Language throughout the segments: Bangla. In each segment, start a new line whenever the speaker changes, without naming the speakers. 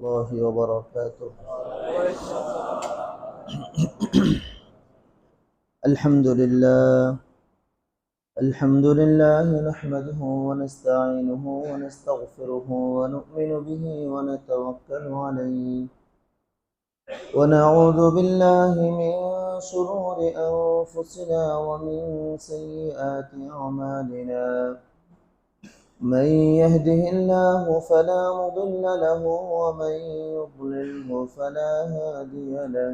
الله وبركاته. الحمد لله نحمده ونستعينه ونستغفره ونؤمن به ونتوكل عليه ونعوذ بالله من شرور أنفسنا ومن سيئات أعمالنا. من يهده الله فلا مضل له ومن يضلله فلا هادي له،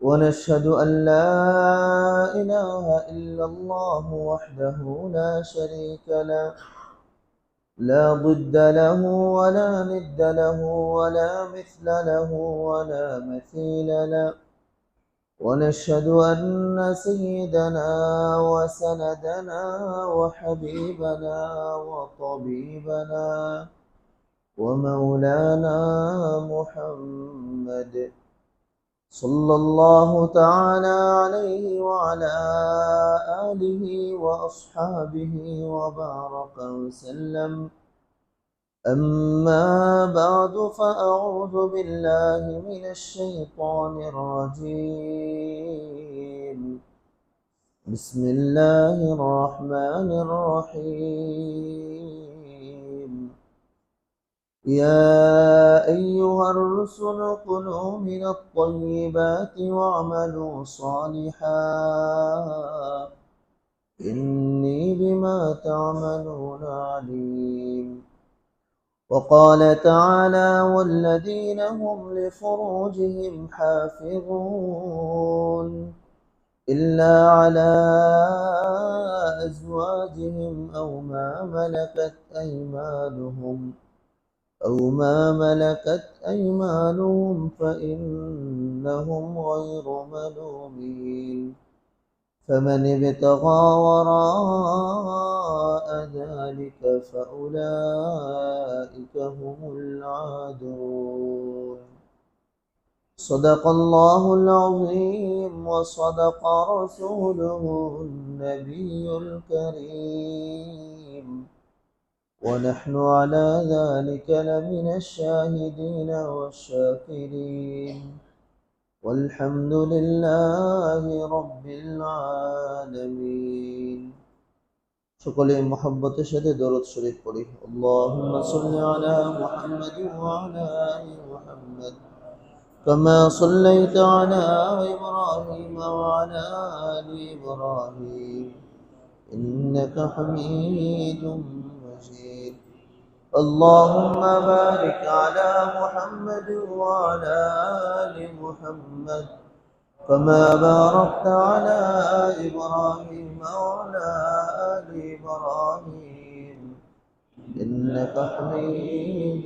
ونشهد أن لا إله إلا الله وحده لا شريك له، لا ضد له ولا ند له ولا مثل له ولا مثيل له، ونشهد أن سيدنا وسندنا وحبيبنا وطبيبنا ومولانا محمد صلى الله تعالى عليه وعلى آله وأصحابه وبارك وسلم. أما بعد فأعوذ بالله من الشيطان الرجيم. بسم الله الرحمن الرحيم. يا أيها الرسل كلوا من الطيبات واعملوا صالحا إني بما تعملون عليم. وقال تعالى والذين هم لفروجهم حافظون إلا على أزواجهم أو ما ملكت أيمانهم فإنهم غير ملومين. فمن ابتغى وراء ذلك فأولئك هم العادون. صدق الله العظيم وصدق رسوله النبي الكريم، ونحن على ذلك لمن الشاهدين والشاكرين، والحمد لله رب العالمين. সকলে মুহাব্বতের সাথে দরুদ শরীফ পড়ি। اللهم صل على محمد وعلى آل محمد كما صليت على إبراهيم وعلى آل إبراهيم إنك حميد مجيد. اللهم بارك على محمد وعلى آل محمد كما باركت على إبراهيم وعلى آل إبراهيم إنك حميد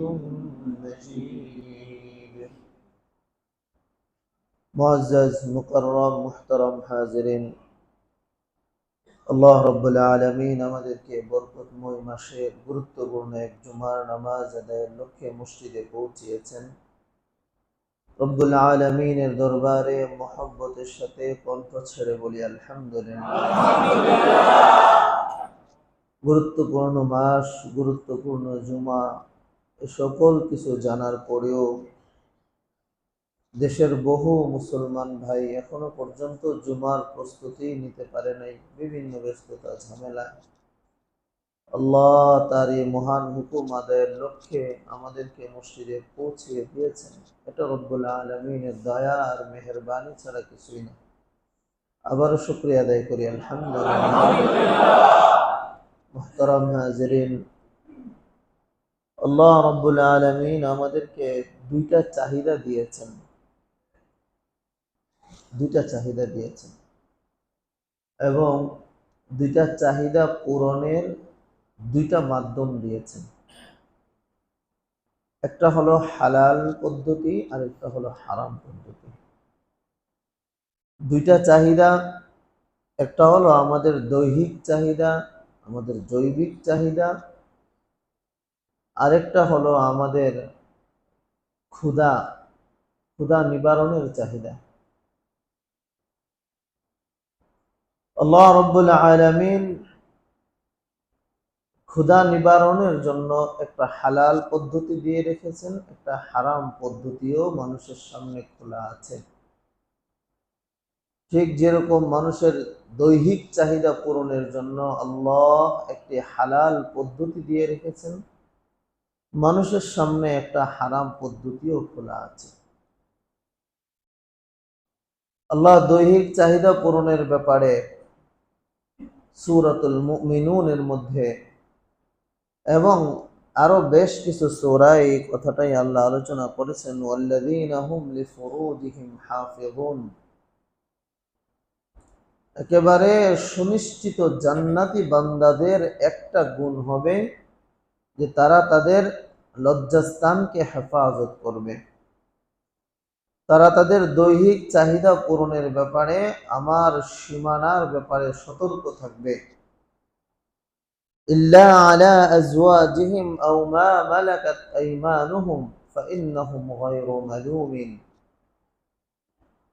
مجيد. معزز مكرم محترم حاضرين, আল্লাহ রব্বুল আলামিন আমাদেরকে বরকতময় মাসে গুরুত্বপূর্ণ এক জুমার নামাজ আদায়ের লক্ষ্যে মসজিদে পৌঁছিয়েছেন। রব্বুল আলামিনের দরবারে মুহাব্বতের সাথে কণ্ঠ ছেড়ে বলি আলহামদুলিল্লাহ। গুরুত্বপূর্ণ মাস, গুরুত্বপূর্ণ জুমা, এ সকল কিছু জানার পরেও দেশের বহু মুসলমান ভাই এখনো পর্যন্ত জুমার প্রস্তুতি নিতে পারে নাই, বিভিন্ন ব্যস্ততা ঝামেলা। আল্লাহ তার এই মহান হুকুম আদায়ের লক্ষ্যে আমাদেরকে মসজিদে পৌঁছিয়ে দিয়েছেন। এটা রব্বুল আলামিনের দয়া আর মেহেরবানি ছাড়া কিছুই না। আবারও শুকরিয়া আদায় করি আলহামদুলিল্লাহ। মুহতারাম হাজিরিন, আল্লাহ রব্বুল আলামিন আমাদেরকে দুইটা চাহিদা দিয়েছেন এবং দুইটা চাহিদা পূরণের দুইটা মাধ্যম দিয়েছেন। একটা হলো হালাল পদ্ধতি আর একটা হলো হারাম পদ্ধতি। দুইটা চাহিদা, একটা হলো আমাদের দৈহিক চাহিদা, আমাদের জৈবিক চাহিদা, আরেকটা হলো আমাদের ক্ষুধা নিবারণের চাহিদা। আল্লাহ রাব্বুল আলামিন ক্ষুধা নিবারণের জন্য একটা হালাল পদ্ধতি দিয়ে রেখেছেন, একটা হারাম পদ্ধতিও মানুষের সামনে খোলা আছে। ঠিক যেরকম মানুষের দৈহিক চাহিদা পূরণের জন্য আল্লাহ একটি হালাল পদ্ধতি দিয়ে রেখেছেন, মানুষের সামনে একটা হারাম পদ্ধতিও খোলা আছে। আল্লাহ দৈহিক চাহিদা পূরণের ব্যাপারে সূরাতুল মুমিনুনের মধ্যে এবং আরো বেশ কিছু সূরায় এই কথাটাই আল্লাহ আলোচনা করেছেন, ওয়াল্লাযীনা হুম লিফুরুজিহিম হাফিযুন। একেবারে সুনিশ্চিত জান্নাতি বান্দাদের একটা গুণ হবে যে তারা তাদের লজ্জাস্থানকে হেফাজত করবে, তারা তাদের দৈহিক চাহিদা পূরণের ব্যাপারে, আমার সীমানার ব্যাপারে সতর্ক থাকবে। ইল্লা আলা আজওয়াজিহিম আও মা মালাকাত আইমানুহুম ফাইন্নাহুম গায়রু মালুমিন।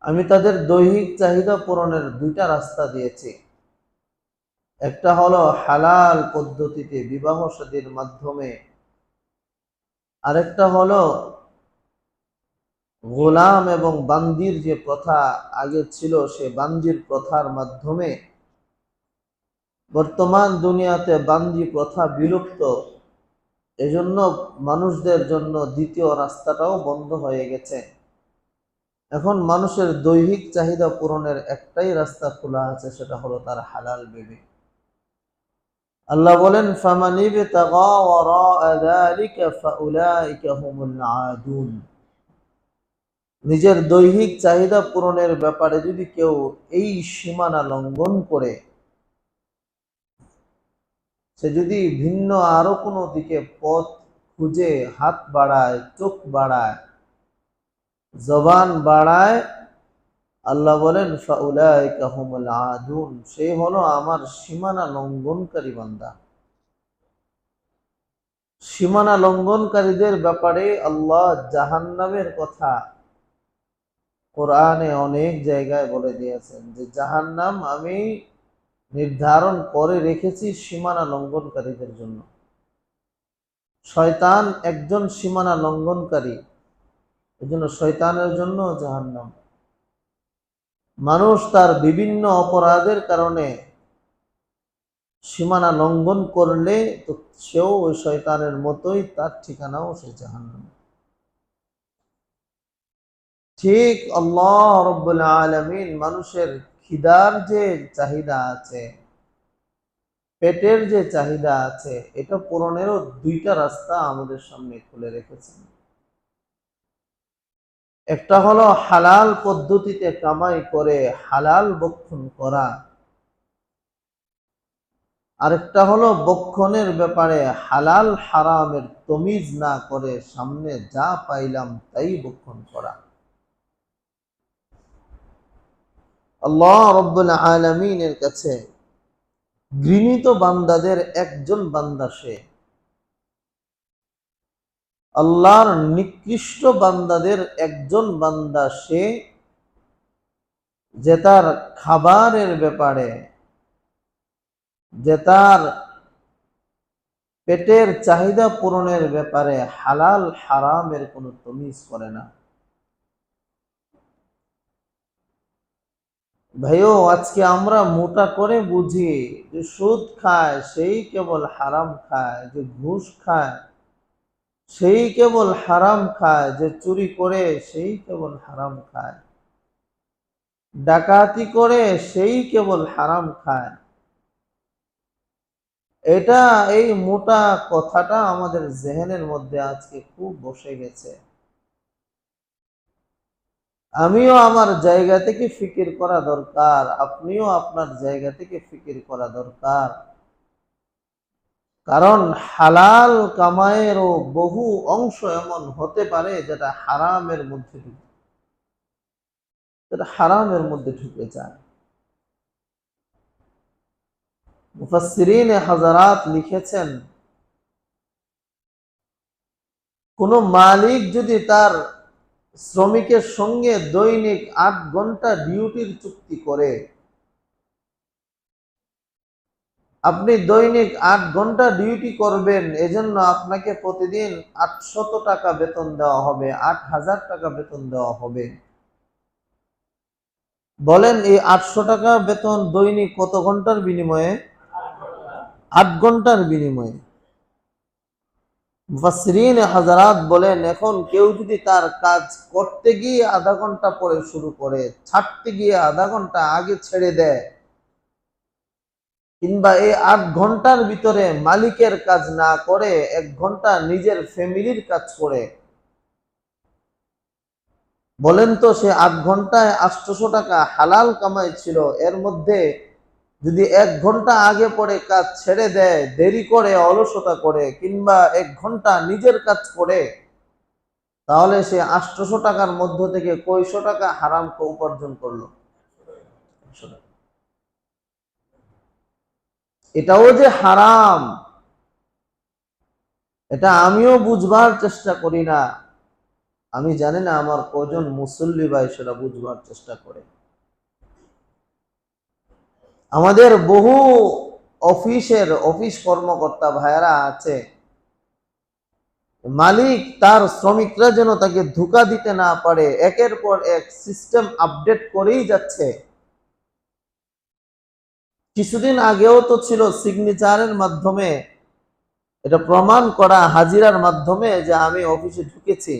আমি তাদের দৈহিক চাহিদা পূরণের দুইটা রাস্তা দিয়েছি। একটা হলো হালাল পদ্ধতিতে বিবাহ শাদীর মাধ্যমে, আরেকটা হলো গোলাম এবং বান্দির যে প্রথা আগে ছিল, সে বান্দির প্রথার মাধ্যমে। বর্তমান দুনিয়াতে বান্দি প্রথা বিলুপ্ত, এজন্য মানুষদের জন্য দ্বিতীয় রাস্তাটাও বন্ধ হয়ে গেছে। এখন মানুষের দৈহিক চাহিদা পূরণের একটাই রাস্তা খোলা আছে, সেটা হলো তার হালাল বিবি। আল্লাহ বলেন, ফামান ইবতাগা ওয়ারাআ যালিকা ফাউলাইকা হুমুল আদুন। নিজের দৈহিক চাহিদা পূরণের ব্যাপারে যদি কেউ এই সীমানা লঙ্ঘন করে, সে যদি ভিন্ন আরো কোনো দিকে পথ খুঁজে হাত বাড়ায়, চোখ বাড়ায়, জবান বাড়ায়, আল্লাহ বলেন ফাউলাইকা হুমুল আদুন, সে হলো আমার সীমানা লঙ্ঘনকারী বান্দা। সীমানা লঙ্ঘনকারীদের ব্যাপারে আল্লাহ জাহান্নামের কথা কোরআনে অনেক জায়গায় বলে দিয়েছেন যে জাহান্নাম আমি নির্ধারণ করে রেখেছি সীমানা লঙ্ঘনকারীদের জন্য। শয়তান একজন সীমানা লঙ্ঘনকারী, এজন্য শয়তানের জন্য জাহান্নাম। মানুষ তার বিভিন্ন অপরাধের কারণে সীমানা লঙ্ঘন করলে তো সেও ওই শয়তানের মতোই, তার ঠিকানাও সে জাহান্নাম। ঠিক আল্লাহ রাব্বুল আলামিন মানুষের খিদার যে চাহিদা আছে, পেটের যে চাহিদা আছে, এটা পূরণেরও দুইটা রাস্তা আমাদের সামনে খুলে রেখেছেন। একটা হলো হালাল পদ্ধতিতে কামাই করে হালাল বক্ষণ করা, আরেকটা হলো বক্ষণের ব্যাপারে হালাল হারামের তমিজ না করে সামনে যা পাইলাম তাই বক্ষণ করা। আল্লাহ রাব্বুল আলামিনের কাছে ঘৃণিত বান্দাদের একজন বান্দা সে, আল্লাহর নিকৃষ্ট বান্দাদের একজন বান্দা সে, যে তার খাবারের ব্যাপারে, যে তার পেটের চাহিদা পূরণের ব্যাপারে হালাল হারামের কোনো তমিজ করে না। ভাইও, আজকে আমরা মোটা করে বুঝি যে সুদ খায় সেই কেবল হারাম খায়, যে ঘুষ খায় সেই কেবল হারাম খায়, যে চুরি করে সেই কেবল হারাম খায়, ডাকাতি করে সেই কেবল হারাম খায়। এটা, এই মোটা কথাটা আমাদের জেহেনের মধ্যে আজকে খুব বসে গেছে। আমিও আমার জায়গা থেকে ফিকির করা দরকার, আপনিও আপনার জায়গা থেকে ফিকির করা দরকার। কারণ হালাল কামাইয়েরও বহু অংশ এমন হতে পারে যেটা হারামের মধ্যে ঢুকে, যেটা হারামের মধ্যে ঢুকে যায়। মুফাসসিরিনে হাজারাত লিখেছেন, কোন মালিক যদি তার শ্রমিকের সঙ্গে দৈনিক ৮ ঘন্টা ডিউটির চুক্তি করে, আপনি দৈনিক 8 ঘন্টা ডিউটি করবেন, এজন্য আপনাকে প্রতিদিন 800 টাকা বেতন দেওয়া হবে, 8000 টাকা বেতন দেওয়া হবে। বলেন এই 800 টাকা বেতন দৈনিক কত ঘন্টার বিনিময়ে? 8 ঘন্টার বিনিময়ে। মুফাসসিরিন হাজারাত বলেন, এখন কেউ যদি তার কাজ করতে গিয়ে আধা ঘন্টা পরে শুরু করে, ছাড়তে গিয়ে আধা ঘন্টা আগে ছেড়ে দেয়, কিংবা এই 8 ঘন্টার ভিতরে মালিকের কাজ না করে 1 ঘন্টা নিজের ফ্যামিলির কাজ করে, বলেন তো সে 8 ঘন্টায় 800 টাকা হালাল কামাই ছিল। এর মধ্যে যদি 1 ঘন্টা আগে পরে কাজ ছেড়ে দেয়, দেরি করে, অলসতা করে, কিংবা 1 ঘন্টা নিজের কাজ করে, তাহলে সে 800 টাকার মধ্য থেকে কয়শো টাকা হারাম উপার্জন করলো? এটাও যে হারাম, এটা আমিও বুঝবার চেষ্টা করি না। আমি জানি না আমার কজন মুসল্লি ভাই সেটা বুঝবার চেষ্টা করে। আমাদের বহু অফিস কর্মকর্তা ভাইয়েরা আছে, মালিক তার শ্রমিকরা যেন তাকে ধোঁকা দিতে না পারে, একের পর এক সিস্টেম আপডেট করেই যাচ্ছে। কিছুদিন আগেও তো ছিল সিগনেচারের মাধ্যমে এটা প্রমাণ করা, হাজিরার মাধ্যমে যে আমি অফিসে ঢুকেছি।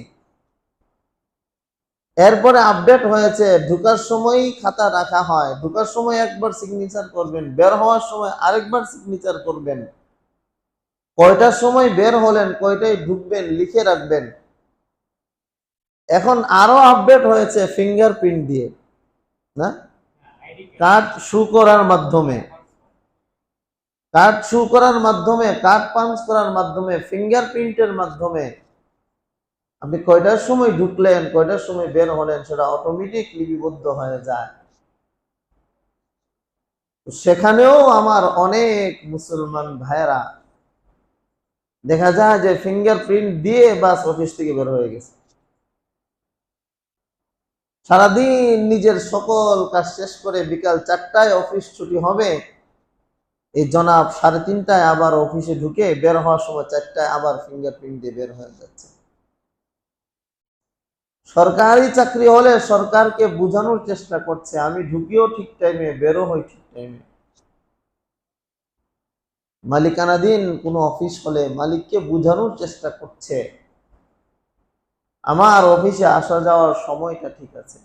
এরপরে আপডেট হয়েছে ঢুকার সময়ই খাতা রাখা হয়, ঢুকার সময় একবার সিগনেচার করবেন, বের হওয়ার সময় আরেকবার সিগনেচার করবেন, কয়টার সময় বের হলেন, কয়টায় ঢুকবেন লিখে রাখবেন। এখন আরো আপডেট হয়েছে ফিঙ্গারপ্রিন্ট দিয়ে, না, কার্ড শু করার মাধ্যমে, কার্ড পাঞ্চ করার মাধ্যমে, ফিঙ্গারপ্রিন্টের মাধ্যমে আপনি কয়টার সময় ঢুকলেন, কয়টার সময় বের হলেন সেটা অটোমেটিক লিপিবদ্ধ হয়ে যায়। সেখানেও আমার অনেক মুসলমান ভাইয়েরা দেখা যায় যে ফিঙ্গারপ্রিন্ট দিয়ে বাস অফিস থেকে বের হয়ে গেছে। সারাদিন নিজের সকল কাজ শেষ করে বিকাল 4টায় অফিস ছুটি হবে, এই জনাব 3:30টায় আবার অফিসে ঢুকে বের হওয়ার সময় 4টায় আবার ফিঙ্গারপ্রিন্ট দিয়ে বের হয়ে যাচ্ছে। সরকারি চাকরি হলে সরকারকে বোঝানোর চেষ্টা করছে আমি ঢুকিও ঠিক টাইমে, বেরো হই ঠিক টাইমে। মালিকানাধীন কোনো অফিস হলে মালিককে বোঝানোর চেষ্টা করছে আমার অফিসে আসা যাওয়ার সময়টা ঠিক আছে।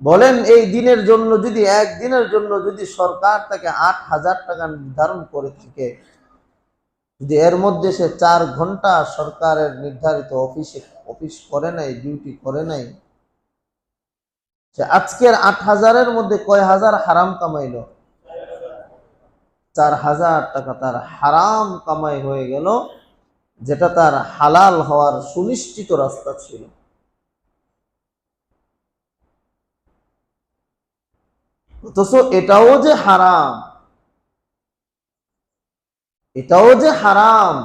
বলেন এই দিনের জন্য যদি, একদিনের জন্য যদি সরকার তাকে 8000 টাকা নির্ধারণ করে থাকে, যদি এর মধ্যে সে 4 ঘন্টা সরকারের নির্ধারিত অফিস করে নাই, ডিউটি করে নাই, সে আজকের 8000-এর মধ্যে কয় হাজার হারাম কামাইলো? 4000 টাকা তার হারাম কামাই হয়ে গেল, যেটা তার হালাল হওয়ার সুনিশ্চিত রাস্তা ছিল। অথচ এটাও যে হারাম, এটাও যে হারাম,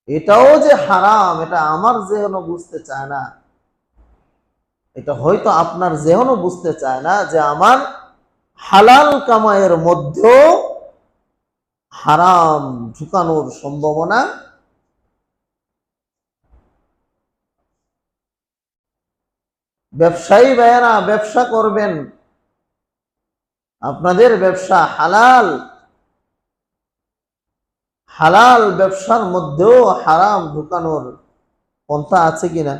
এটাও যে হারাম, এটা আমার যেহনও বুঝতে চায় না। এটা হয়তো আপনার যেহনও বুঝতে চায় না যে আমার হালাল কামাইয়ের মধ্যেও হারাম ঢুকানোর সম্ভাবনা। ব্যবসায়ী ভাইয়েরা ব্যবসা করবেন, আপনাদের ব্যবসা হালাল, হালাল ব্যবসার মধ্যেও হারাম ঢুকানোর পন্থা আছে কিনা?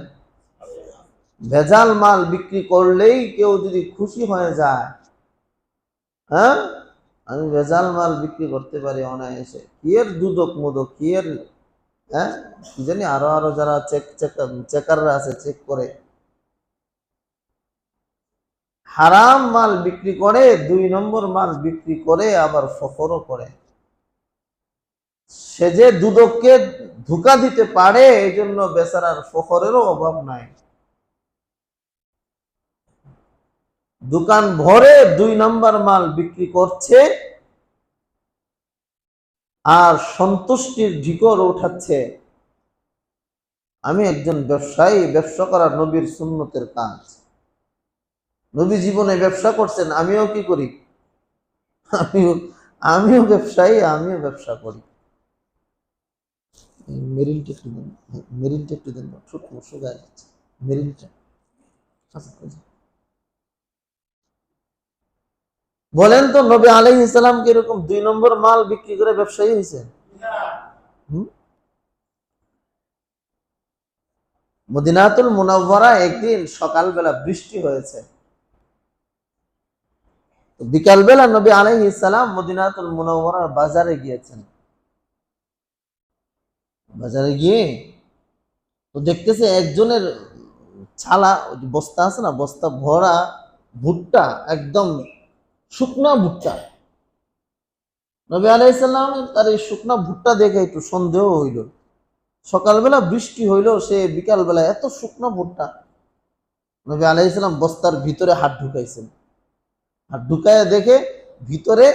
ভেজাল মাল বিক্রি করলেই কেউ যদি খুশি হয়ে যায়, হ্যাঁ আমি ভেজাল মাল বিক্রি করতে পারি অনায়াসে, কি এর দুদক মুদক, কি এর, হ্যাঁ কি জানি আরো যারা চেকাররা আছে চেক করে, হারাম মাল বিক্রি করে, 2 নম্বর মাল বিক্রি করে, আবার ফখরও করে। সে যে দুদককে ধোঁকা দিতে পারে, এই জন্য বেচারার ফখরেরও অভাব নাই। দোকান ভরে 2 নম্বর মাল বিক্রি করছে আর সন্তুষ্টির ঢিকর উঠাচ্ছে। আমি একজন ব্যবসায়ী, ব্যবসা করা নবীর সুন্নতের কাজ। নবী জীবনে ব্যবসা করছেন, আমিও কি করি? আমিও আমিও ব্যবসায়ী, আমিও ব্যবসা করি। মেরিলটা একটু দেন, মেরিলটা একটু দেন, শুকায় যাচ্ছে মেরিলটা। বলেন তো নবী আলাইহিস সালাম কি এরকম 2 নম্বর মাল বিক্রি করে ব্যবসায়ী হয়েছে? মদিনাতুল মুনাওয়ারা একদিন সকালবেলা বৃষ্টি হয়েছে, বিকালবেলা নবী আলাইহিস সালাম মদিনাতুল মুনাওয়ারার বাজারে গিয়েছেন। বাজারে গিয়ে তো দেখতেছে একজনের ছালা, বস্তা আছে না, বস্তা ভরা ভুট্টা, একদম শুকনা ভুট্টা। নবী আলাইহিস সালাম তার এই শুকনা ভুট্টা দেখে একটু সন্দেহ হইল। সকালবেলা বৃষ্টি হইল, সে বিকালবেলা এত শুকনা ভুট্টা। নবী আলাইহিস সালাম বস্তার ভিতরে হাত ঢুকাইছেন, হাত ঢুকায় দেখে ভিতরে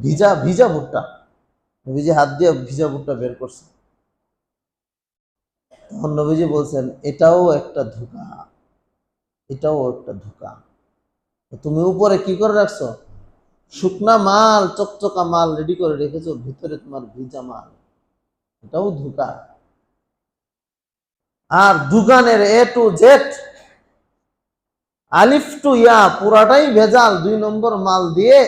ভিজা ভিজা ভুট্টা। নবীজি হাত দিয়ে ভিজা ভুট্টা বের করছে। তখন নবীজি বলছেন, এটাও একটা ধোঁকা, এটাও একটা ধোঁকা। তুমি উপরে কি করে রাখছো? শুকনা মাল, চকচকা মাল রেডি করে রেখেছো, ভিতরে তোমার ভিজা মাল, এটাও ধোঁকা। আর দোকানের এ টু জেড, আলিফ টু ইয়া, পুরাটাই ভেজাল 2 নম্বর মাল দিয়ে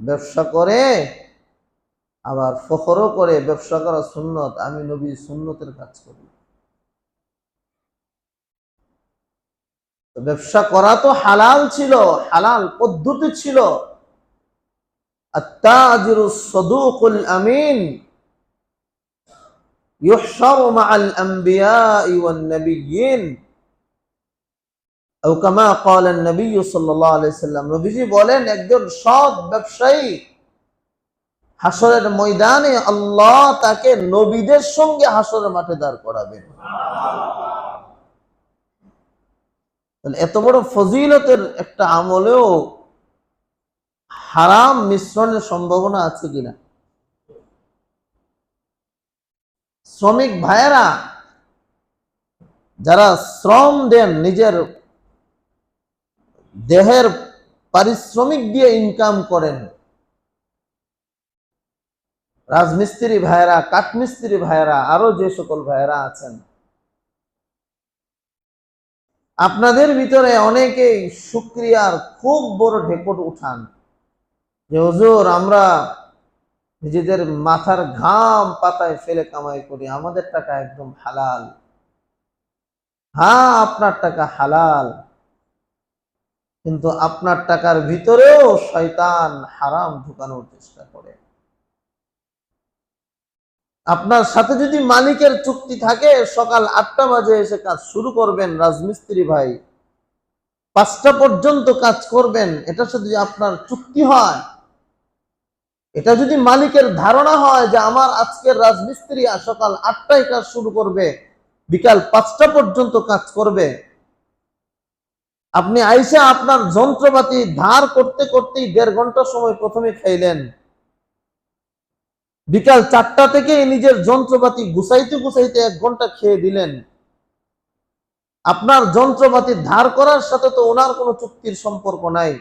ব্যবসা করে, আবার ফখরও করে ব্যবসা করা সুন্নত, আমি নবী সুন্নতের কাজ করি। ব্যবসা করা তো হালাল ছিল, হালাল পদ্ধতি ছিল। আত-তাজিরুস সাদুকুল আমিন ইউহশারু মাআল আম্বিয়া'i ওয়ান নাবিয়্যিন, আও কামা ক্বালা নবী সাল্লাল্লাহু আলাইহি সাল্লাম। নবীজি বলেন, একজন সৎ ব্যবসায়ী হাসরের ময়দানে আল্লাহ তাকে নবীদের সঙ্গে হাসরের মাঠে দাঁড় করাবেন। তাহলে এত বড় ফজিলতের একটা আমলেও হারাম মিশ্রণের সম্ভাবনা আছে কিনা? শ্রমিক ভাইয়েরা যারা শ্রম দেন, নিজের দেহের পারিশ্রমিক দিয়ে ইনকাম করেন, রাজমিস্ত্রি ভাইয়েরা, কাঠমিস্ত্রি ভাইয়েরা, আরো যে সকল ভাইয়েরা আছেন, আপনাদের ভিতরে অনেকেই শুকরিয়ার খুব বড় ঢেকুর উঠান যে হুজুর, আমরা নিজেদের মাথার ঘাম পাতায় ফেলে কামাই করি, আমাদের টাকা একদম হালাল। হ্যাঁ, আপনার টাকা হালাল, কিন্তু আপনার টাকার ভিতরেও শয়তান হারাম ঢুকানোর চেষ্টা করে। আপনার সাথে যদি মালিকের চুক্তি থাকে, সকাল 8টা বাজে এসে কাজ শুরু করবেন, রাজমিস্ত্রি ভাই 5টা পর্যন্ত কাজ করবেন, এটার সাথে যদি আপনার চুক্তি হয়, এটা যদি মালিকের ধারণা হয় যে আমার আজকের রাজমিস্ত্রি সকাল 8টায় কাজ শুরু করবে, বিকাল 5টা পর্যন্ত কাজ করবে, আপনি আইসা আপনার যন্ত্রপাতি ধার করতে করতেই 1.5 ঘন্টা সময় প্রথমে খাইলেন, বিকাল 4টা থেকে নিজের যন্ত্রপাতি গুছাইতে গুছাইতে 1 ঘন্টা খেয়ে দিলেন। আপনার যন্ত্রপাতি ধার করার সাথে তো ওনার কোনো চুক্তির সম্পর্ক নাই।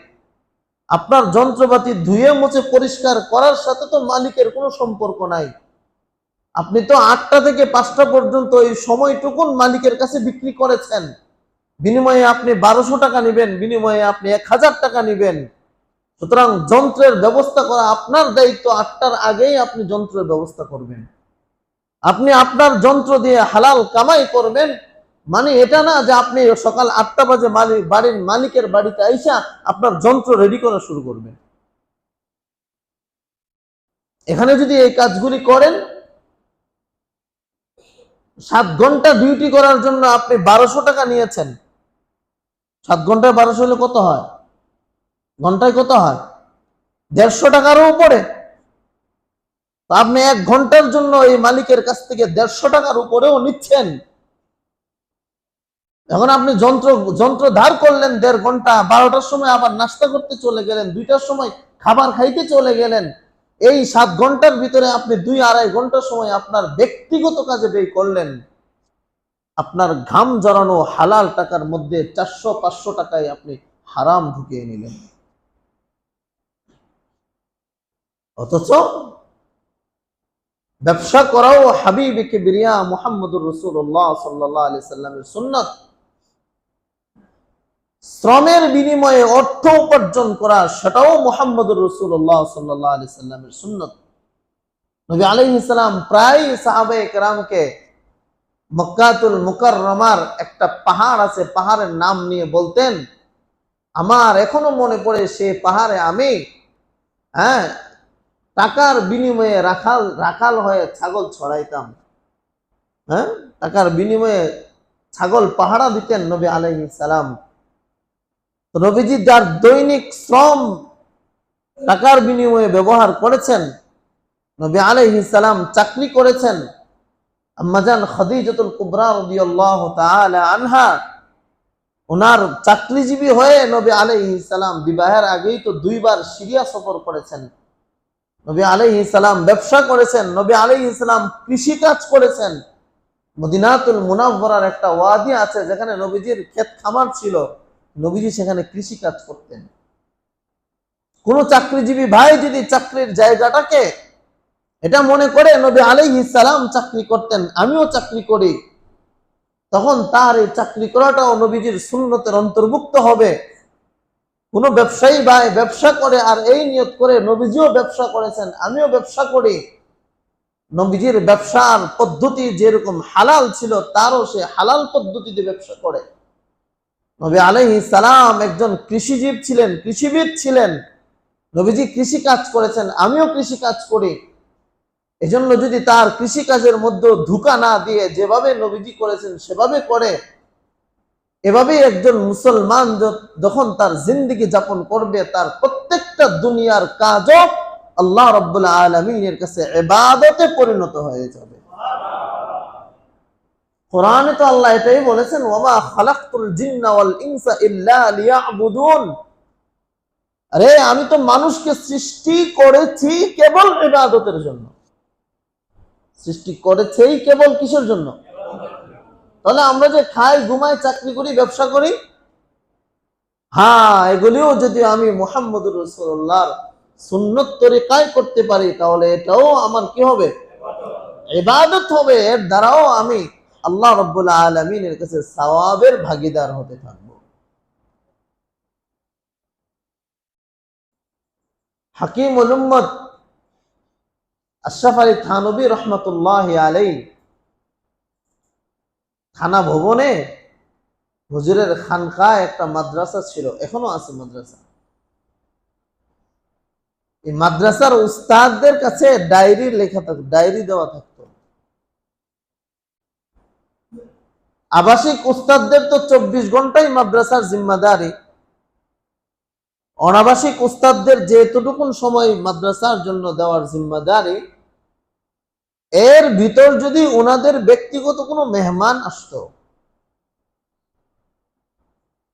আপনার যন্ত্রপাতি ধুয়ে মুছে পরিষ্কার করার সাথে তো মালিকের কোনো সম্পর্ক নাই। আপনি তো 8টা থেকে 5টা পর্যন্ত এই সময়টুকুন মালিকের কাছে বিক্রি করেছেন, বিনিময়ে আপনি 1200 টাকা নেবেন, বিনিময়ে আপনি 1000 টাকা নেবেন। সুতরাং যন্ত্রের ব্যবস্থা করা আপনার দায়িত্ব, 8টার আগেই আপনি যন্ত্রের ব্যবস্থা করবেন। আপনি আপনার যন্ত্র দিয়ে হালাল কামাই করবেন, মানে এটা না যে আপনি সকাল 8টা বাজে বাড়ির মালিকের বাড়িতে আইসা আপনার যন্ত্র রেডি করা শুরু করবেন। এখানে যদি এই কাজগুলি করেন, 7 ঘন্টা ডিউটি করার জন্য আপনি 1200 টাকা নিয়েছেন, 7 ঘন্টায় 1200 হলে কত হয়? ঘন্টায় কত হয়? 150 টাকারও উপরে। আপনি 1 ঘন্টার জন্য এই মালিকের কাছ থেকে 150 টাকার উপরেও নিচ্ছেন। এখন আপনি যন্ত্র ধার করলেন 1.5 ঘন্টা, 12টার সময় আবার নাস্তা করতে চলে গেলেন, 2টার সময় খাবার খাইতে চলে গেলেন। এই 7 ঘন্টার ভিতরে আপনি 2-2.5 ঘন্টা সময় আপনার ব্যক্তিগত কাজে ব্যয় করলেন। আপনার ঘাম জড়ানো হালাল টাকার মধ্যে 400-500 টাকায় আপনি হারাম ঢুকিয়ে নিলেন। অথচ ব্যবসা করাও হাবিবে কিবরিয়া মুহাম্মদুর রাসূলুল্লাহ সাল্লাল্লাহু আলাইহি সাল্লামের সুন্নাত। শ্রমের বিনিময়ে অর্থ উপার্জন করা, সেটাও মুহাম্মদুর রাসূলুল্লাহ সাল্লাল্লাহু আলাইহি সাল্লামের সুন্নাত। নবী আলাইহিস সালাম প্রায় সাহাবায়ে কেরামকে মক্কাতুল মুকাররমার একটা পাহাড় আছে, পাহাড়ের নাম নিয়ে বলতেন, আমার এখনো মনে পড়ে সে পাহাড়ে আমি টাকার বিনিময়ে রাখাল হয়ে ছাগল ছড়াইতাম। টাকার বিনিময়ে ছাগল পাহারা দিতেন নবী আলাইহিস সালাম। নবীজি যার দৈনিক শ্রম টাকার বিনিময়ে ব্যবহার করেছেন, নবী আলাইহিস সালাম চাকরি করেছেন। আম্মাজান খাদিজাতুল কুবরা রাদিয়াল্লাহু তাআলা আনহা, ওনার চাকরিজীবী হয়ে নবী আলাইহিস সালাম বিবাহের আগেই তো 2 বার সিরিয়া সফর করেছেন। নবী আলাইহিস সালাম ব্যবসা করেছেন, নবী আলাইহিস সালাম কৃষি কাজ করেছেন। মদিনাতুল মুনাওয়ারার একটা ওয়াদি আছে যেখানে নবীজির ক্ষেত খামার ছিল, নবীজি সেখানে কৃষি কাজ করতেন। কোন চাকরিজীবী ভাই যদি চাকরির জায়গাটাকে এটা মনে করে নবী আলাইহিস সালাম চাকরি করতেন, আমিও চাকরি করি, তখন তার এই চাকরি করাটাও নবীজির সুন্নতের অন্তর্ভুক্ত হবে। কোন ব্যবসায়ী ভাই ব্যবসা করে আর এই নিয়ত করে নবীজিও ব্যবসা করেছেন, আমিও ব্যবসা করি, নবীজির ব্যবসার পদ্ধতি যেরকম হালাল ছিল তারও সে হালাল পদ্ধতিতে ব্যবসা করে। নবী আলাইহিস সালাম একজন কৃষিজীব ছিলেন, কৃষিবিদ ছিলেন, নবীজি কৃষি কাজ করেছেন, আমিও কৃষি কাজ করি। এজন্য যদি তার কৃষি কাজের মধ্যে ধোঁকা না দিয়ে যেভাবে নবীজি করেছেন সেভাবে করে, এভাবেই একজন মুসলমান যখন তার জিন্দেগি যাপন করবে, তার প্রত্যেকটা দুনিয়ার কাজও আল্লাহ রাব্বুল আলামিনের কাছে ইবাদতে পরিণত হয়ে যাবে। কোরআনে তো আল্লাহ এটাই বলেছেন, ওয়ামা খালাকতুল জিন্না ওয়াল ইনসা ইল্লা লিয়াবুদুন। আরে আমি তো মানুষকে সৃষ্টি করেছি কেবল ইবাদতের জন্য। সৃষ্টি করেছেই কেবল কিসের জন্য? তাহলে আমরা যে খাই, ঘুমাই, চাকরি করি, ব্যবসা করি, এগুলিও যদি আমি মুহাম্মদুর রাসূলুল্লাহর সুন্নত তরিকায় করতে পারি, তাহলে এটাও আমার কি হবে? ইবাদত হবে। এর দ্বারাও আমি আল্লাহ রাব্বুল আলামিনের কাছে সওয়াবের ভাগীদার হতে থাকবো। হাকিমুল উম্মত আশরাফ আলী থানভী রাহমাতুল্লাহি আলাইহি থানা ভবনে হুজুরের খানকায় একটা মাদ্রাসা ছিল, এখনো আছে মাদ্রাসা। এই মাদ্রাসার উস্তাদদের কাছে ডায়েরি লেখা থাকতো, ডায়েরি দেওয়া থাকতো। আবাসিক উস্তাদদের তো 24 ঘন্টাই মাদ্রাসার জিম্মাদারি। অনাবাসিক উস্তাদদের যেটুকু সময় মাদ্রাসার জন্য দেওয়ার জিম্মাদারি, এর ভিতর যদি ওনাদের ব্যক্তিগত কোনো মেহমান আসতো,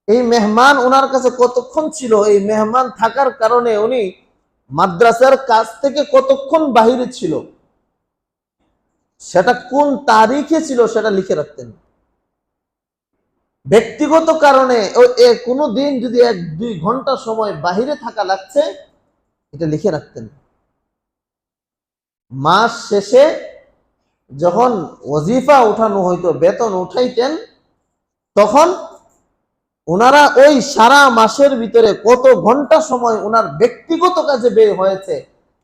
এই মেহমান ওনার কাছে কতক্ষণ ছিল, এই মেহমান থাকার কারণে উনি মাদ্রাসার কাছ থেকে কতক্ষণ বাহিরে ছিল, সেটা কোন তারিখে ছিল সেটা লিখে রাখতেন। ব্যক্তিগত কারণে কোনো দিন যদি 1-2 ঘন্টা সময় বাহিরে থাকা লাগছে, এটা লিখে রাখতেন। মাস শেষে যখন ওয়াজিফা উঠানো হইতো, বেতন উঠাইতেন, তখন ওনারা ওই সারা মাসের ভিতরে কত ঘন্টা সময় ওনার ব্যক্তিগত কাজে ব্যয় হয়েছে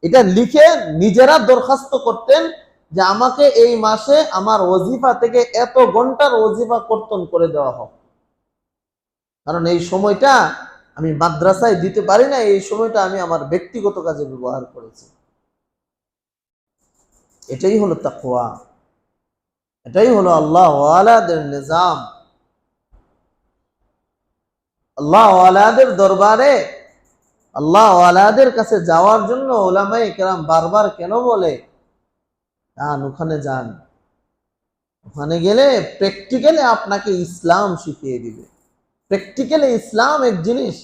এটা লিখে নিজেরা দরখাস্ত করতেন যে আমাকে এই মাসে আমার ওয়াজিফা থেকে এত ঘন্টার ওয়াজিফা কর্তন করে দেওয়া হোক, কারণ এই সময়টা আমি মাদ্রাসায় দিতে পারি না, এই সময়টা আমি আমার ব্যক্তিগত কাজে ব্যবহার করেছি। এটাই হলো তাকওয়া, এটাই হলো আল্লাহ ওয়ালাদের নিজাম। আল্লাহ ওয়ালাদের দরবারে, আল্লাহ ওয়ালাদের কাছে যাওয়ার জন্য উলামায়ে কেরাম বারবার কেন বলে, ওখানে যান, ওখানে গেলে প্র্যাকটিক্যালি আপনাকে ইসলাম শিখিয়ে দিবে। প্র্যাকটিক্যালি ইসলাম এক জিনিস,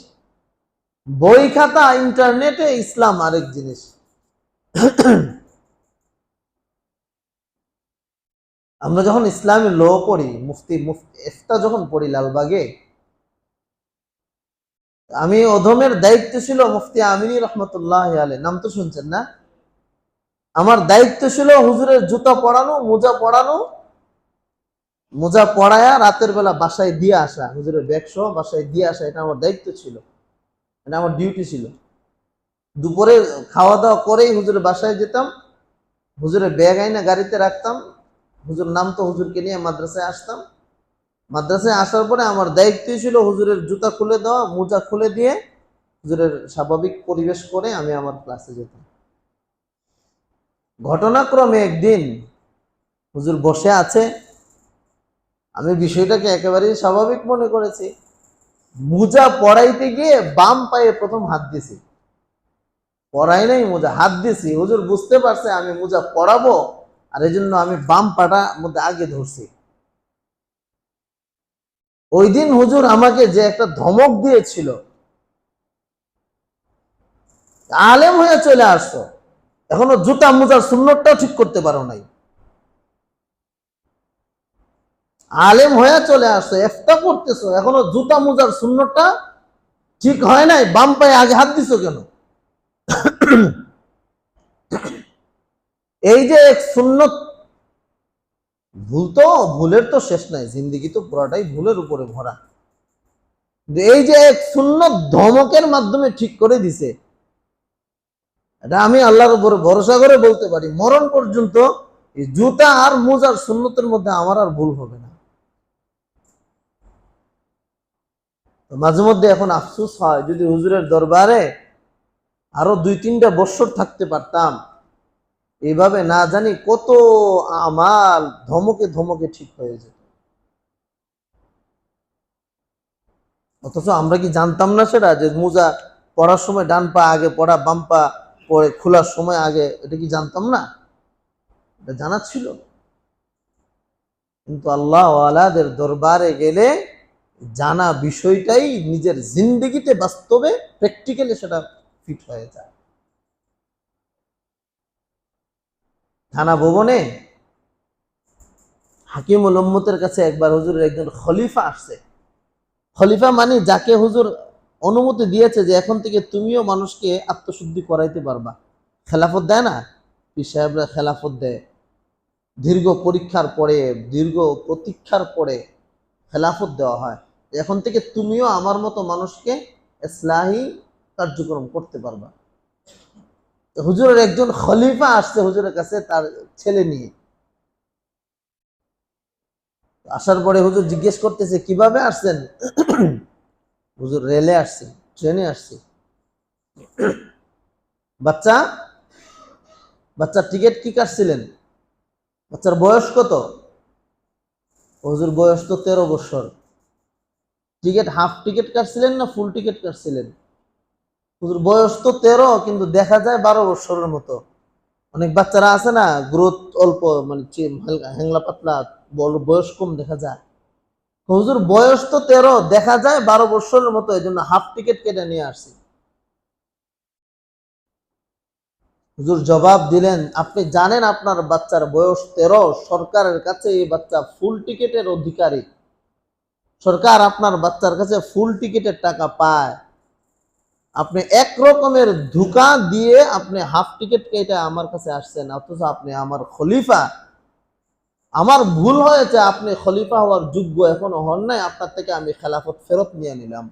বই খাতা ইন্টারনেটে ইসলাম আরেক জিনিস। আমরা যখন ইসলামী ল পড়ি, মুফতি ইফতা যখন পড়ি লালবাগে, আমি অধমের দায়িত্ব ছিল মুফতি আমিনী রহমতুল্লাহ আলাইহি, নাম তো শুনছেন না? আমার দায়িত্ব ছিল হুজুরের জুতা পরানো, মোজা পরানো, মোজা পরায়া রাতের বেলা বাসায় দিয়ে আসা, হুজুরের ব্যাগ সহ বাসায় দিয়ে আসা, এটা আমার দায়িত্ব ছিল, এটা আমার ডিউটি ছিল। দুপুরে খাওয়া দাওয়া করেই হুজুরের বাসায় যেতাম, হুজুরের ব্যাগ আইনা গাড়িতে রাখতাম, হুজুর নামতো, হুজুরকে নিয়ে মাদ্রাসায় আসতাম। মাদ্রাসায় আসার পরে আমার দায়িত্বই ছিল হুজুরের জুতা খুলে দেওয়া, মোজা খুলে দিয়ে হুজুরের স্বাভাবিক পরিবেশ করে আমি আমার ক্লাসে যেতাম। ঘটনাক্রমে একদিন হুজুর বসে আছে, আমি বিষয়টাকে একেবারেই স্বাভাবিক মনে করেছি। মোজা পরাইতে গিয়ে বাম পায়ে প্রথম হাত দিছি, পরাই নাই মোজা, হাত দিছি। হুজুর বুঝতে পারছে আমি মোজা পরাবো, আর এই জন্য আমি বাম পাটা মধ্যে আগে ধরছি। ওই দিন হুজুর আমাকে যে একটা ধমক দিয়েছিল, আলেম হয়ে চলে আসছো, এখনো জুতা মোজার সুন্নতটাও ঠিক করতে পারো নাই। আলেম হয়ে চলে আসছো, একটা করতেছো, এখনো জুতা মোজার সুন্নতটা ঠিক হয় নাই, বাম পায়ে আগে হাত দিছো কেন? এই যে এক সুন্নত, ভুল তো, ভুলের তো শেষ নাই, জিন্দিগি তো পুরাটাই ভুলের উপরে ভরা। এই যে এক সুন্নত ধমকের মাধ্যমে ঠিক করে দিছে, এটা আমি আল্লাহর উপরে ভরসা করে বলতে পারি মরণ পর্যন্ত এই জুতা আর মোজার সুন্নতের মধ্যে আমার আর ভুল হবে না। মাঝে মধ্যে এখন আফসোস হয়, যদি হুজুরের দরবারে আরো 2-3টা বছর থাকতে পারতাম, এইভাবে না জানি কত আমাল ধমকে ধমকে ঠিক হয়ে যেত। অথচ আমরা কি জানতাম না সেটা, যে মোজা পড়ার সময় ডান পা আগে পড়া, বাম পা পরে খোলার সময় আগে, এটা কি জানতাম না? এটা জানা ছিল। কিন্তু আল্লাহ ওয়ালাদের দরবারে গেলে জানা বিষয়টাই নিজের জিন্দেগিতে বাস্তবে প্র্যাকটিক্যালি সেটা ফিট হয়ে যায়। থানা ভবনে হাকিমুল উম্মতের কাছে একবার হুজুরের একজন খলিফা আসছে। খলিফা মানে যাকে হুজুর অনুমতি দিয়েছে যে এখন থেকে তুমিও মানুষকে আত্মশুদ্ধি করাইতে পারবা। খেলাফত দেয় না, পীর সাহেবরা খেলাফত দেয়, দীর্ঘ পরীক্ষার পরে, দীর্ঘ প্রতীক্ষার পরে খেলাফত দেওয়া হয়। এখন থেকে তুমিও আমার মতো মানুষকে ইসলাহি কার্যক্রম করতে পারবা। হুজুরের একজন খলিফা আসছে হুজুরের কাছে তার ছেলে নিয়ে। আসার পরে হুজুর জিজ্ঞেস করতেছে কিভাবে আসছেন? হুজুর রেলে আসছি, ট্রেনে আসছি। বাচ্চা, বাচ্চার টিকিট কি কাটছিলেন? বাচ্চার বয়স কত? হুজুর বয়স তো 13 বছর। টিকিট হাফ টিকিট কাটছিলেন না ফুল টিকিট কাটছিলেন? হুজুর বয়স তো 13, কিন্তু দেখা যায় 12 বছরের মতো। অনেক বাচ্চারা আছে না, গ্রোথ অল্প, মানে হ্যাংলা পাতলা, বয়স কম দেখা যায়। হুজুর বয়স তো 13, দেখা যায় 12 বছরের মতো, এই জন্য হাফ টিকিট কেটে নিয়ে আসছি। হুজুর জবাব দিলেন, আপনি জানেন আপনার বাচ্চার বয়স 13, সরকারের কাছে এই বাচ্চা ফুল টিকিটের অধিকারী, সরকার আপনার বাচ্চার কাছে ফুল টিকিটের টাকা পায়, আপনি এক রকমের ধোঁকা দিয়ে আপনি হাফ টিকিট কেটে আমার কাছে আসছেন, অথচ আপনি আমার খলিফা, আমার ভুল হয়েছে, আপনি খলিফা হওয়ার যোগ্য এখনো হন নাই, আপনার থেকে আমি খেলাফত ফেরত নিয়ে নিলাম।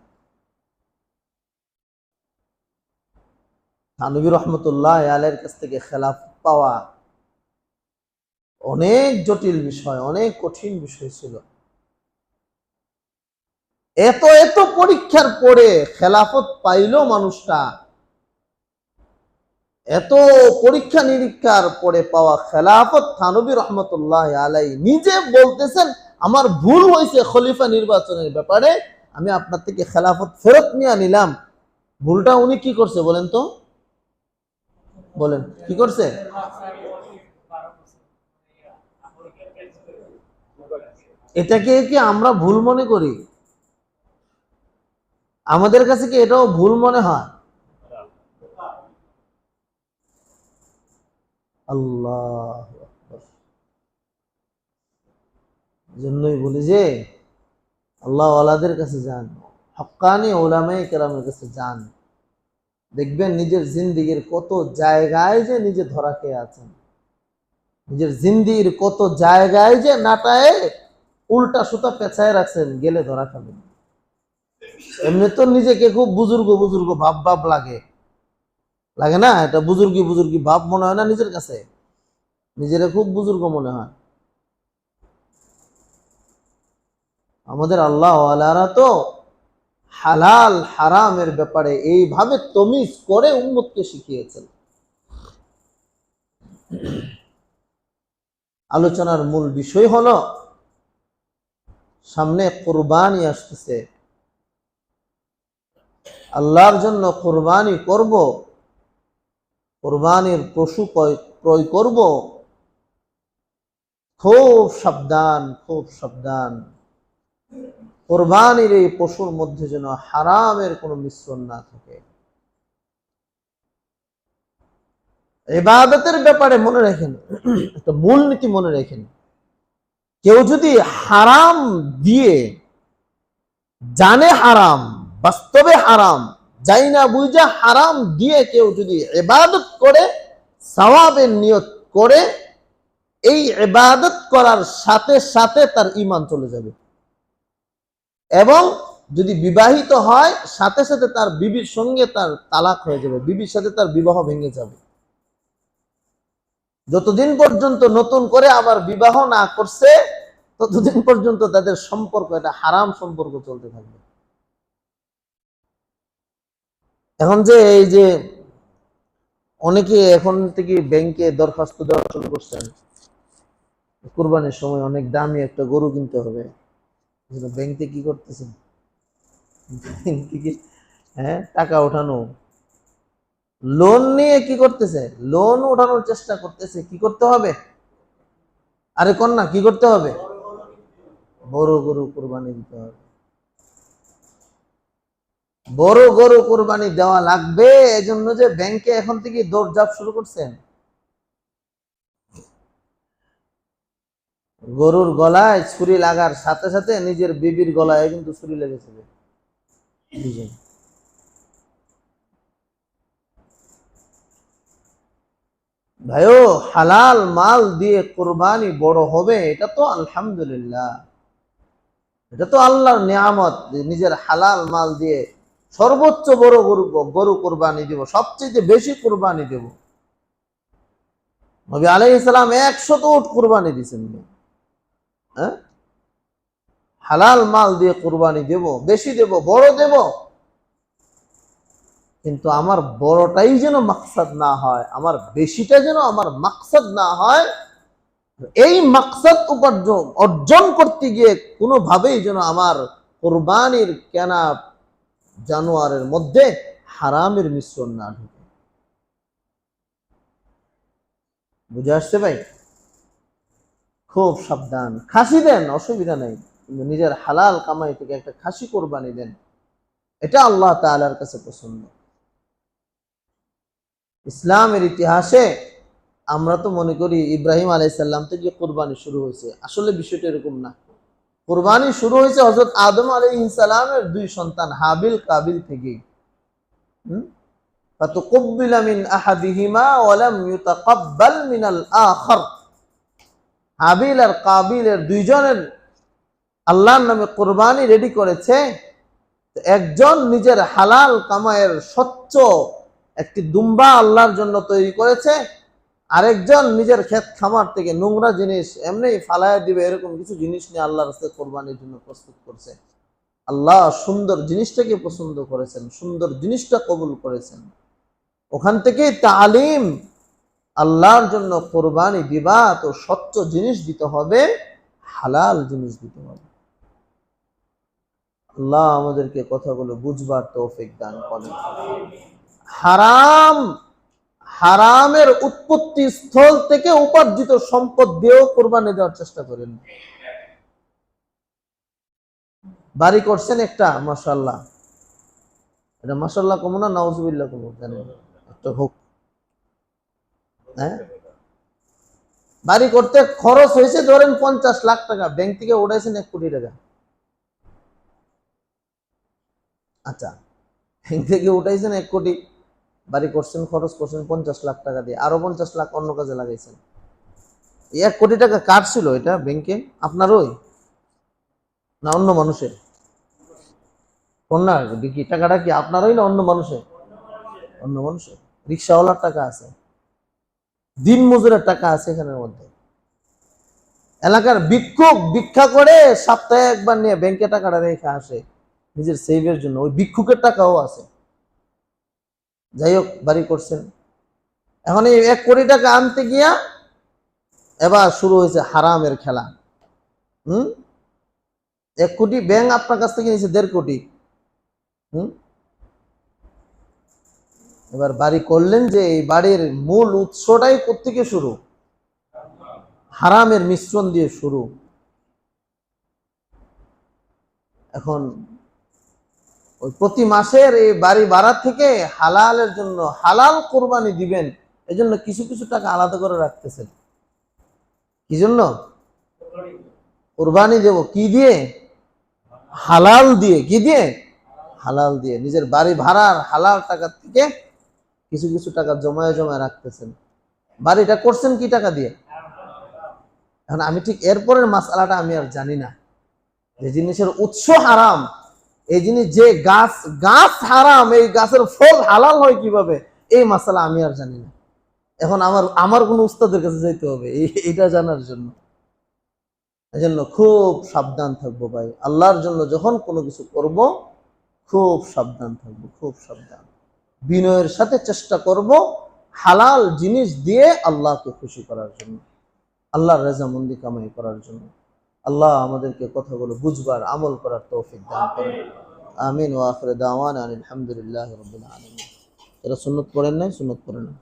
থানভী রহমতুল্লাহ আলাইহির কাছ থেকে খেলাফত পাওয়া অনেক জটিল বিষয়, অনেক কঠিন বিষয় ছিল। এত এত পরীক্ষার পরে খেলাফত পাইল মানুষটা, এত পরীক্ষা নিরীক্ষার পরে পাওয়া খেলাফত, থানভী রহমতুল্লাহ আলাইহি নিজে বলতেছেন আমার ভুল হয়েছে খলিফা নির্বাচনের ব্যাপারে, আমি আপনার থেকে খেলাফত ফেরত নিয়ে নিলাম। ভুলটা উনি কি করছে বলেন তো? বলেন কি করছে? এটাকে কি আমরা ভুল মনে করি? আমাদের কাছে কি এটাও ভুল মনে হয়? আল্লাহ, জন্যই বলি যে আল্লাহ ওয়ালাদের কাছে যান, হক্কানি ওলামায়ে কেরামের কাছে যান, দেখবেন নিজের জিন্দিগির কত জায়গায় যে নিজে ধরা খেয়ে আছেন, নিজের জিন্দিগির কত জায়গায় যে নাটায় উল্টা সুতা পেঁচায় রাখছেন, গেলে ধরা খাবেন। এমনি তো নিজেকে খুব বুজুর্গ বুজুর্গ ভাব ভাব লাগে, লাগে না? এটা বুজুর্গি বুজুর্গি ভাব মনে হয় না নিজের কাছে? নিজেরা খুব বুজুর্গ মনে হয়। আমাদের আল্লাহ ওয়ালারা তো হালাল হারামের ব্যাপারে এইভাবে তমিজ করে উম্মতকে শিখিয়েছেন। আলোচনার মূল বিষয় হলো, সামনে কুরবানি আসতেছে, আল্লাহর জন্য কুরবানি করব, কুরবানির পশু ক্রয় করব, খুব সাবধান, খুব সাবধান। কুরবানির এই পশুর মধ্যে যেন হারামের কোনো মিশ্রণ না থাকে। ইবাদতের ব্যাপারে মনে রাখেন, একটা মূলনীতি মনে রাখেন, কেউ যদি হারাম দিয়ে, জানে হারাম, বাস্তবে হারাম, যাই না বুঝা হারাম দিয়ে কেউ যদি ইবাদত করে, সওয়াবের নিয়ত করে, এই ইবাদত করার সাথে সাথে তার ঈমান চলে যাবে। এবং যদি বিবাহিত হয়, সাথে সাথে তার বিবির সঙ্গে তার তালাক হয়ে যাবে, বিবির সাথে তার বিবাহ ভেঙে যাবে। যতদিন পর্যন্ত নতুন করে আবার বিবাহ না করছে, ততদিন পর্যন্ত তাদের সম্পর্ক, এটা হারাম সম্পর্ক চলতে থাকবে। এখন যে এই যে অনেকে এখন থেকে ব্যাংকে দরখাস্ত দেওয়া শুরু করছেন, কুরবানির সময় অনেক দামি একটা গরু কিনতে হবে, ব্যাংকে কি করতেছেন? হ্যাঁ, টাকা ওঠানো, লোন নিয়ে কি করতেছে? লোন ওঠানোর চেষ্টা করতেছে। কি করতে হবে? আরে কন্যা, কি করতে হবে? বড় গরু কুরবানি দিতে হবে। বড় গরু কুরবানি দেওয়া লাগবে, এজন্য যে ব্যাংকে এখন থেকে দৌড়ঝাঁপ শুরু করছেন। গরুর গলায় ছুরি লাগার সাথে সাথে নিজের বিবির গলায় কিন্তু ছুরি লেগেছে। ভাইও, হালাল মাল দিয়ে কুরবানি বড় হবে, এটা তো আলহামদুলিল্লাহ, এটা তো আল্লাহর নিয়ামত। নিজের হালাল মাল দিয়ে সর্বোচ্চ বড় গরু কুরবানি দিব, সবচেয়ে বেশি কুরবানি দেব। নবী আলাইহিস সালাম 100 উট কুরবানি দিয়েছেন। হ্যাঁ, হালাল মাল দিয়ে কুরবানি দেব, বেশি দেব, বড় দেব, কিন্তু আমার বড়টাই যেন মাকসাদ না হয়, আমার বেশিটা যেন আমার মাকসাদ না হয়। এই মাকসাদ অর্জন করতে গিয়ে কোনোভাবেই যেন আমার কুরবানির কেনা জানোয়ারের মধ্যে হারামের মিশ্রণ না ঢুকে। বুঝে আসছে ভাই? খুব সাবধান। খাসি দেন, অসুবিধা নেই, কিন্তু নিজের হালাল কামাই থেকে একটা খাসি কোরবানি দেন, এটা আল্লাহ তাআলার কাছে পছন্দ। ইসলামের ইতিহাসে আমরা তো মনে করি ইব্রাহিম আলাইহিস সালাম থেকে কোরবানি শুরু হয়েছে, আসলে বিষয়টা এরকম না। কোরবানি শুরু হয়েছে হযরত আদম আলাইহিস সালামের 2 সন্তান হাবিল কাবিল থেকে। ফাতুকব্বিলা মিন আহাদিহিমা ওয়া লাম ইউতাকাব্বাল মিনাল আখার। হাবিল আর কাবিলের 2 জনের আল্লাহর নামে কোরবানি রেডি করেছে। একজন নিজের হালাল কামায়ের স্বচ্ছ একটি দুম্বা আল্লাহর জন্য তৈরি করেছে, আরেকজন নিজের ক্ষেত খামার থেকে নোংরা জিনিস এমনি ফালায়া দিবে এরকম কিছু জিনিস নিয়ে আল্লাহর রাস্তায় কোরবানির জন্য প্রস্তুত করছে। আল্লাহ সুন্দর জিনিসটাকে পছন্দ করেছেন, সুন্দর জিনিসটা কবুল করেছেন। ওখান থেকে তালিম, আল্লাহর জন্য কোরবানি দিবা তো স্বচ্ছ জিনিস দিতে হবে, হালাল জিনিস দিতে হবে। আল্লাহ আমাদেরকে কথাগুলো বুঝবার তৌফিক দান করেন। হারামের উৎপত্তি স্থল থেকে উপার্জিত সম্পদ দিয়েও কোরবানি দেওয়ার চেষ্টা করেন। বাড়ি করছেন একটা, মাশাআল্লাহ, এটা মাশাআল্লাহ কমো না নাউজুবিল্লাহ কমো, জানেন একটা হোক। হ্যাঁ, বাড়ি করতে খরচ হয়েছে ধরেন 50 লাখ টাকা, ব্যাংক থেকে উঠাইছেন 1 কোটি টাকা। আচ্ছা, ব্যাংক থেকে উঠাইছেন 1 কোটি, বাড়ি করছেন, খরচ করছেন 50 লাখ টাকা দিয়ে, আরো 50 লাখ অন্য কাজে লাগাইছেন। 1 কোটি টাকা কার ছিল এটা ব্যাংকে? আপনারই না অন্য মানুষের? কন্যা কি টাকাটা কি আপনারই না অন্য মানুষের? অন্য মানুষের। রিক্সাওয়ালার টাকা আছে, দিন মজুরের টাকা আছে এখানের মধ্যে। এলাকার ভিক্ষুক ভিক্ষা করে সপ্তাহে একবার নিয়ে ব্যাংকে টাকাটা রেখে আসে নিজের সেভের জন্য, ওই ভিক্ষুকের টাকাও আছে। যাই হোক, বাড়ি করছেন। এখন এই 1 কোটি টাকা আনতে গিয়া এবার শুরু হয়েছে হারামের খেলা। 1 কোটি ব্যাংক আপনার কাছ থেকে নিয়েছে 1.5 কোটি। এবার বাড়ি করলেন যে এই বাড়ির মূল উৎসটাই কোত্থেকে শুরু? হারামের মিশ্রণ দিয়ে শুরু। এখন ওই প্রতি মাসের এই বাড়ি ভাড়া থেকে হালালের জন্য হালাল কোরবানি দিবেন, এজন্য কিছু কিছু টাকা আলাদা করে রাখতেছেন। কি জন্য? কোরবানি দেব কি দিয়ে? হালাল দিয়ে। কি দিয়ে? হালাল দিয়ে। নিজের বাড়ি ভাড়ার হালাল টাকা থেকে কিছু কিছু টাকা জমায় জমায় রাখতেছেন। বাড়িটা করছেন কি টাকা দিয়ে? এখন আমি ঠিক এরপরের মাসআলাটা আমি আর জানি না। যে জিনিসের উৎস হারাম, এই জিনিস যে গাছ হারাম, এই গাছের ফল হালাল হয় কিভাবে, এই মাসআলা আমি আর জানি না। এখন আমার কোন উস্তাদের কাছে যাইতে হবে এটা জানার জন্য। এজন্য খুব সাবধান থাকবো ভাই, আল্লাহর জন্য যখন কোনো কিছু করব খুব সাবধান থাকবো, খুব সাবধান। বিনয়ের সাথে চেষ্টা করব হালাল জিনিস দিয়ে আল্লাহকে খুশি করার জন্য, আল্লাহর রেজামন্দি কামাই করার জন্য। আল্লাহ আমাদেরকে কথাগুলো বুঝবার, আমল করার তৌফিক দান করেন। আমিন ওয়া আখিরু দাওয়ানা আলহামদুলিল্লাহি রাব্বিল আলামিন। এরা সুন্নত পড়েন নাই? সুন্নত পড়েন না।